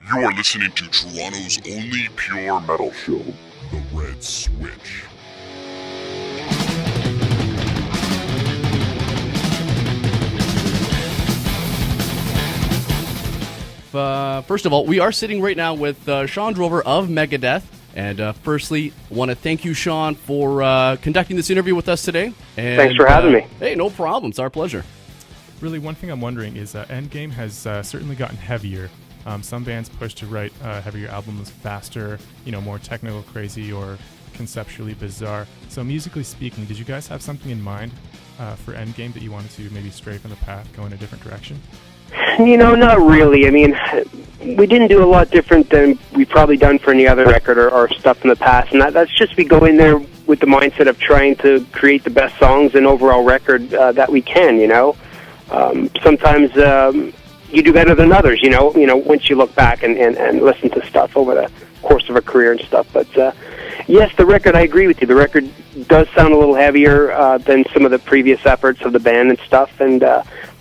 You are listening to Toronto's only pure metal show, The Red Switch. First of all, we are sitting right now with Shawn Drover of Megadeth. And firstly, I want to thank you, Shawn, for conducting this interview with us today. And, thanks for having me. Hey, no problem. It's our pleasure. Really, one thing I'm wondering is Endgame has certainly gotten heavier. Some bands push to write heavier albums faster, more technical, crazy, or conceptually bizarre. So musically speaking, did you guys have something in mind for Endgame that you wanted to maybe stray from the path, go in a different direction? Not really. I mean, we didn't do a lot different than we've probably done for any other record or stuff in the past. And that's just we go in there with the mindset of trying to create the best songs and overall record that we can, Sometimes you do better than others, once you look back and listen to stuff over the course of a career and stuff. But, yes, the record, I agree with you. The record does sound a little heavier than some of the previous efforts of the band and stuff. And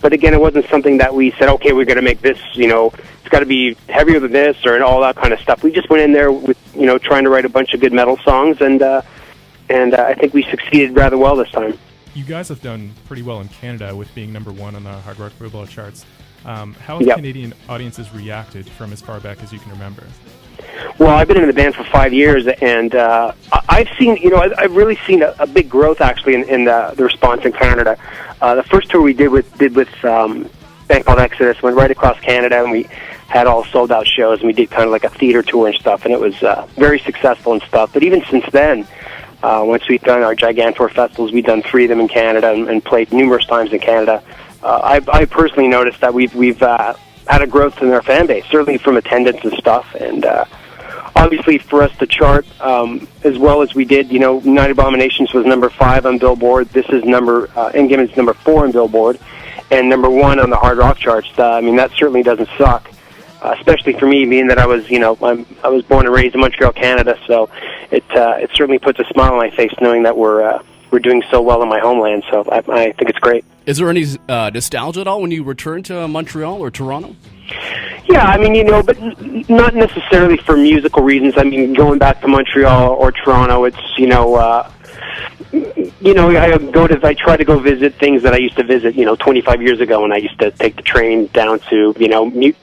but, again, it wasn't something that we said, okay, we're going to make this, it's got to be heavier than this or all that kind of stuff. We just went in there with, trying to write a bunch of good metal songs, and I think we succeeded rather well this time. You guys have done pretty well in Canada with being #1 on the Hard Rock Global charts. How have Canadian audiences reacted from as far back as you can remember? Well, I've been in the band for 5 years, and I've seen, I've really seen a big growth actually in the response in Canada. The first tour we did with a band called Exodus went right across Canada, and we had all sold out shows, and we did kind of like a theater tour and stuff, and it was very successful and stuff. But even since then, once we've done our Gigantor festivals, we've done 3 of them in Canada and played numerous times in Canada. I personally noticed that we've had a growth in our fan base, certainly from attendance and stuff. And obviously for us to chart as well as we did, Night Abominations was #5 on Billboard. This is Endgame is #4 on Billboard, and #1 on the hard rock charts. That certainly doesn't suck. Especially for me, being that I was born and raised in Montreal, Canada. So it certainly puts a smile on my face knowing that we're doing so well in my homeland. So I think it's great. Is there any nostalgia at all when you return to Montreal or Toronto? Yeah, but not necessarily for musical reasons. Going back to Montreal or Toronto, it's I try to go visit things that I used to visit, 25 years ago when I used to take the train down to,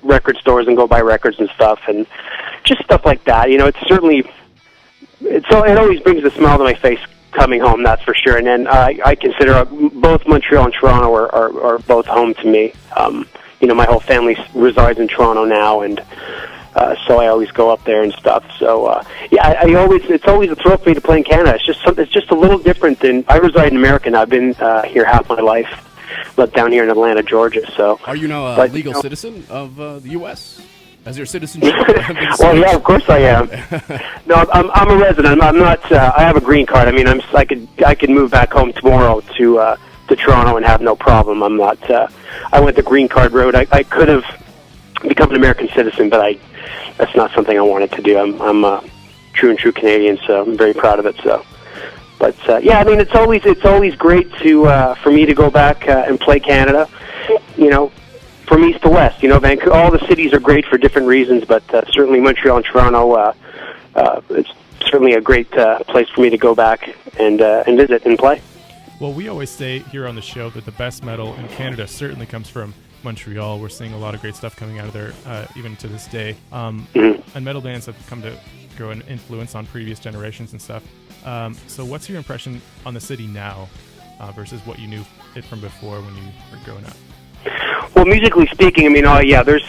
record stores and go buy records and stuff, and just stuff like that. It always brings a smile to my face coming home, that's for sure. And then I consider both Montreal and Toronto are both home to me. My whole family resides in Toronto now, and so I always go up there and stuff. So it's always a thrill for me to play in Canada. It's just a little different than I reside in America. And I've been here half my life, lived down here in Atlanta, Georgia. So are you now a legal citizen of the U.S.? As your citizenship? Well, yeah, of course I am. No, I'm a resident. I'm not. I have a green card. I could move back home tomorrow to Toronto and have no problem. I'm not. I went the green card road. I could have become an American citizen, but that's not something I wanted to do. I'm a true Canadian, so I'm very proud of it. So, but it's always great for me to go back and play Canada. From east to west, Vancouver. All the cities are great for different reasons, but certainly Montreal and Toronto, it's certainly a great place for me to go back and visit and play. Well, we always say here on the show that the best metal in Canada certainly comes from Montreal. We're seeing a lot of great stuff coming out of there, even to this day. And metal bands have come to grow an influence on previous generations and stuff. So what's your impression on the city now versus what you knew it from before when you were growing up? Well, musically speaking, there's,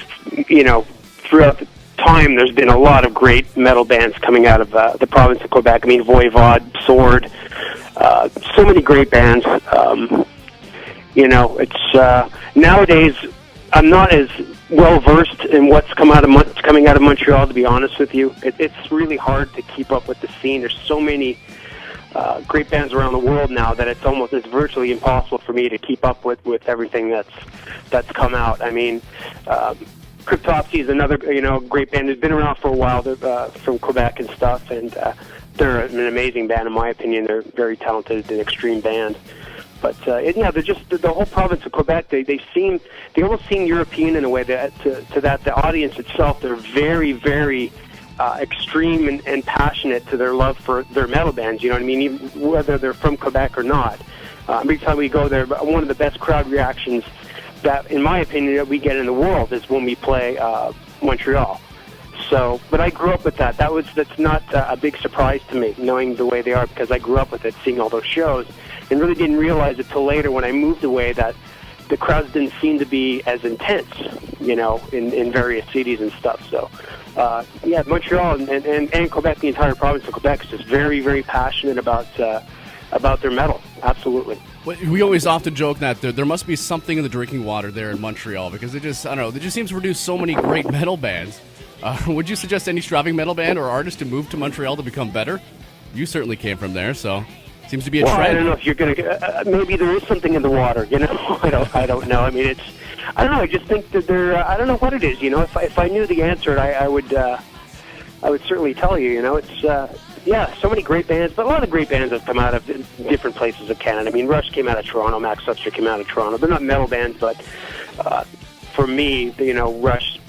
throughout the time, there's been a lot of great metal bands coming out of the province of Quebec. Voivod, Sword, so many great bands. It's nowadays I'm not as well versed in what's coming out of Montreal. To be honest with you, it's really hard to keep up with the scene. There's so many great bands around the world now that it's virtually impossible for me to keep up with everything that's come out. Cryptopsy is another great band. They've been around for a while. They're from Quebec and stuff, and they're an amazing band in my opinion. They're a very talented and extreme band. Yeah, they're just the whole province of Quebec. They almost seem European in a way that to that the audience itself, they're very, very extreme and passionate to their love for their metal bands. You know what I mean? Even whether they're from Quebec or not. Every time we go there, one of the best crowd reactions that, in my opinion, that we get in the world is when we play Montreal. So, but I grew up with that. That's not a big surprise to me, knowing the way they are, because I grew up with it, seeing all those shows, and really didn't realize it till later when I moved away that the crowds didn't seem to be as intense, you know, in various cities and stuff. So, yeah, Montreal and Quebec, the entire province of Quebec, is just very, very passionate about their metal. Absolutely. We always often joke that there must be something in the drinking water there in Montreal, because it just seems to produce so many great metal bands. Would you suggest any striving metal band or artist to move to Montreal to become better? You certainly came from there, so seems to be a trend. I don't know if you're going to. Maybe there is something in the water. You know, I don't know. I mean, I don't know. I just think that I don't know what it is. You know, if I knew the answer, I would certainly tell you. You know, it's. Yeah, so many great bands, but a lot of great bands have come out of different places of Canada. I mean, Rush came out of Toronto, Max Subster came out of Toronto. They're not metal bands, but for me, you know, Rush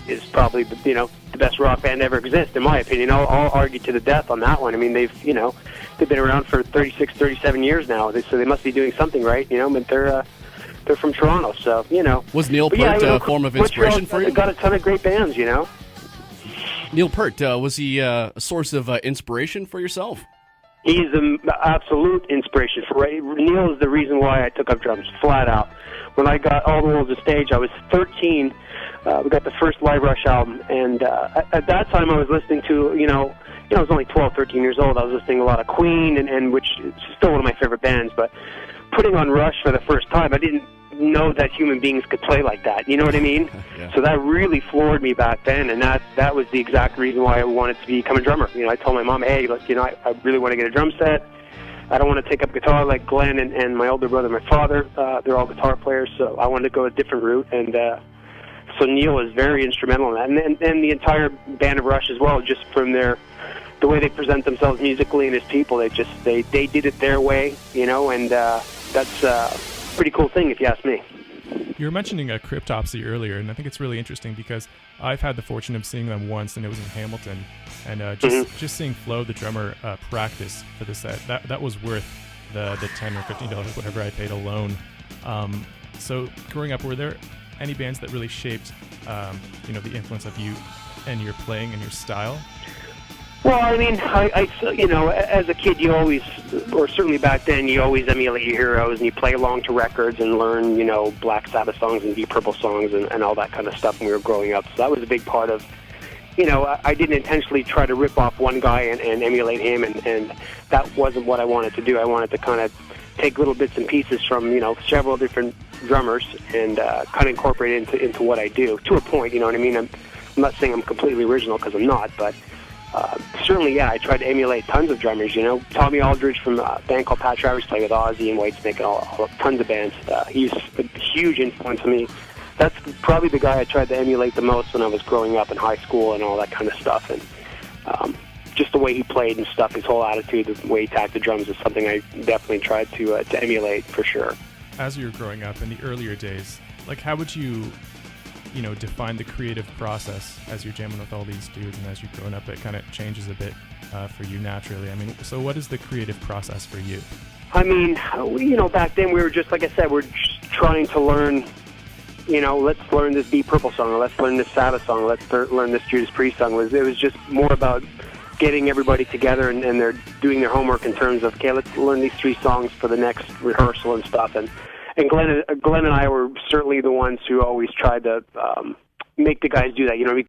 is probably the best rock band ever exist, in my opinion. I'll argue to the death on that one. I mean, they've been around for 36, 37 years now, so they must be doing something right. You know, but they're from Toronto, so you know. Was Neil Peart a form of inspiration for you? Got a ton of great bands, you know. Neil Peart, was he a source of inspiration for yourself? He's an absolute inspiration. Neil is the reason why I took up drums, flat out. When I got All the World's a Stage, I was 13. We got the first Live Rush album, and at that time I was listening to, I was only 12, 13 years old. I was listening to a lot of Queen, and which is still one of my favorite bands, but putting on Rush for the first time, I didn't know that human beings could play like that. You know what I mean? Yeah. So that really floored me back then, and that was the exact reason why I wanted to become a drummer. You know, I told my mom, hey, look, I really want to get a drum set. I don't want to take up guitar like Glenn and my older brother, my father. They're all guitar players, so I wanted to go a different route, and so Neil was very instrumental in that, and the entire band of Rush as well, just from the way they present themselves musically and as people. They did it their way, and that's a pretty cool thing if you ask me. You were mentioning Cryptopsy earlier, and I think it's really interesting because I've had the fortune of seeing them once, and it was in Hamilton, and just seeing Flo, the drummer, practice for the set, that was worth the $10 or $15, whatever I paid alone. So growing up, were there any bands that really shaped, the influence of you and your playing and your style? Well, I mean, I as a kid, you always, or certainly back then, you always emulate your heroes, and you play along to records and learn, Black Sabbath songs and Deep Purple songs and all that kind of stuff when we were growing up. So that was a big part of, I didn't intentionally try to rip off one guy and emulate him, and that wasn't what I wanted to do. I wanted to kind of take little bits and pieces from, several different drummers and kind of incorporate it into what I do, to a point, you know what I mean? I'm not saying I'm completely original, because I'm not, but certainly, yeah, I tried to emulate tons of drummers, Tommy Aldridge from a band called Pat Travers, played with Ozzy and Whitesnake and all tons of bands. He's a huge influence on me. That's probably the guy I tried to emulate the most when I was growing up in high school and all that kind of stuff. And just the way he played and stuff, his whole attitude, the way he tacked the drums is something I definitely tried to emulate for sure. As you were growing up in the earlier days, how would you define the creative process as you're jamming with all these dudes, and as you're growing up, it kind of changes a bit for you naturally. I mean, so what is the creative process for you? I mean, back then we were just, like I said, we're just trying to learn, let's learn this Deep Purple song, or let's learn this Sabbath song, let's learn this Judas Priest song. It was just more about getting everybody together and they're doing their homework in terms of, okay, let's learn these 3 songs for the next rehearsal and stuff. And Glenn and I were certainly the ones who always tried to make the guys do that.